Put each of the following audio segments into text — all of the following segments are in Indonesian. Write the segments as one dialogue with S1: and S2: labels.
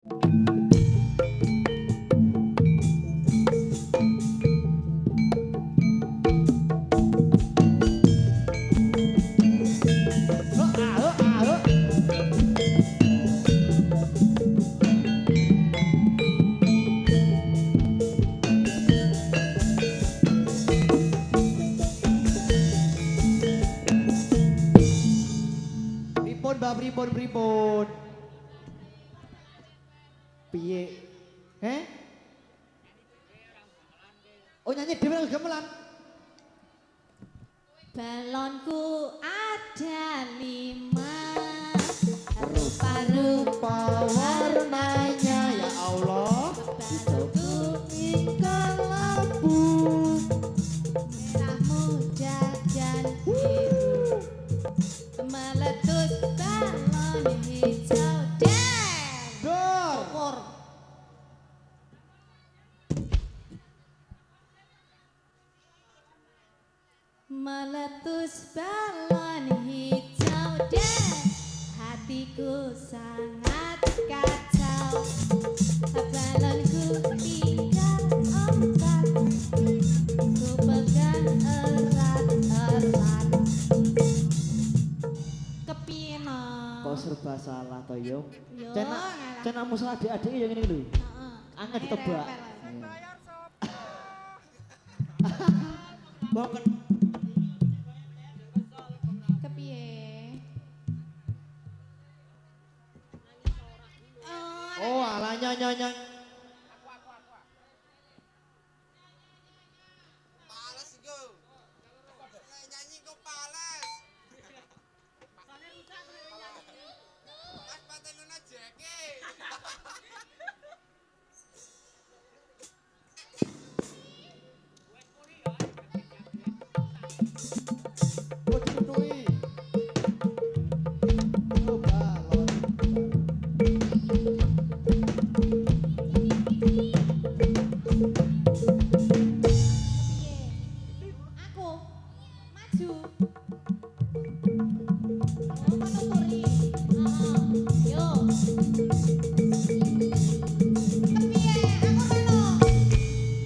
S1: Pripun Mbak pripun pripun? Piye? Heh? Oh nyanyi dhewe nang gamelan.
S2: Balonku ada 5
S1: Rupa-rupa warnanya ya Allah.
S2: Balonku
S1: Ikan lampu.
S2: merah muda dan biru Meletus balon hijau dan
S1: Dor.
S2: ukur Meletus balon hijau dan hatiku sangat kacau Balonku 3, 4 ku pegang erat-erat Kepiye no?
S1: Kok serba salah to yo?
S2: Yo,
S1: Cena
S2: ngalah.
S1: cena musuh adik-adik yang ini lho.
S2: Heeh.
S1: Angkat
S2: Ayo,
S1: ditebak.
S2: repel.
S1: Boken
S2: Kepiye?
S1: oh alah nyanyi.
S3: Pales iku. Nek nyanyi kok pales. Mas patenuna jeke.
S1: Oh ditutui. Oh balon.
S2: Kepiye? Aku maju. Oh, menuturi. Heeh. Yo. Kepiye? Aku rono.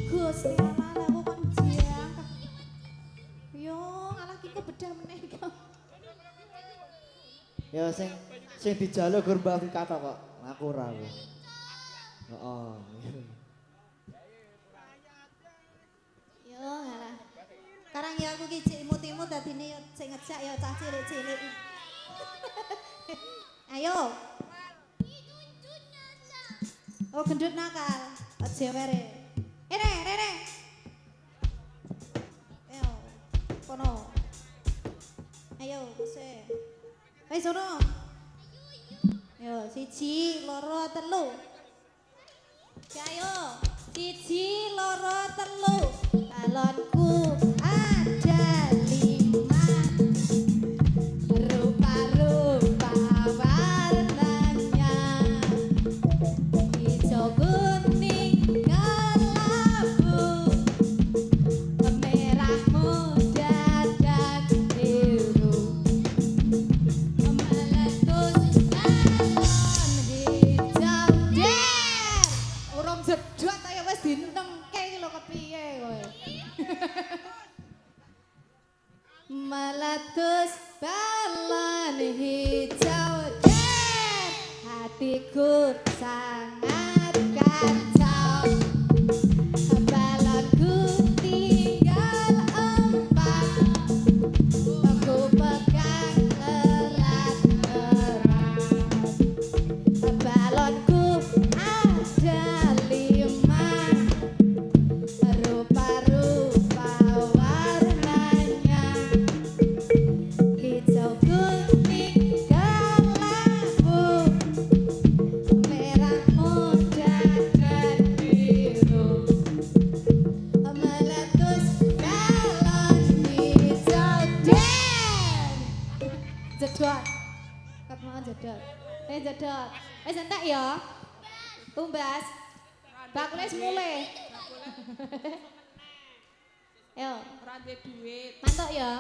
S2: Gusti Allah, aku kon jiang. Yo, ngalah ki kebedah meneh kok.
S1: Ya sing dijaluk gur Mbak Afrika kok. Aku ora aku. Heeh.
S2: Yo, ngalah. Karang ya aku ki cek imut-imut dadine yo sing ngejak yo cah cilik-cilik. Ayo. Oh, gendut nakal. Aja were. Rere. Ayo. Kono. Ayo, se. Wis sono. Yo, 1, 2, 3. Ayo. 1, 2, 3. Balonku ada 5. Rupa-rupa warnanya hijau kuning kelabu merah muda dan biru meletus balon hijau der urung jedot ayo wis dinengke iki lho kepiye kowe meletus balon hijau der hatiku sangat kacau balonku tinggal 4 aku pegang erat-erat balonku ada 5 rupa-rupa warnanya hijau kuning kelabu merah muda dan biru meletus balon hijau der jedot kat mau jedot jedot entek ya tumbas bakule mulai yo
S4: Ora duwe duit,
S2: mantuk ya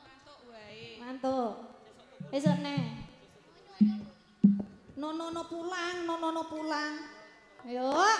S4: mantuk wae.
S2: mantuk esuk neh No pulang. Yuk.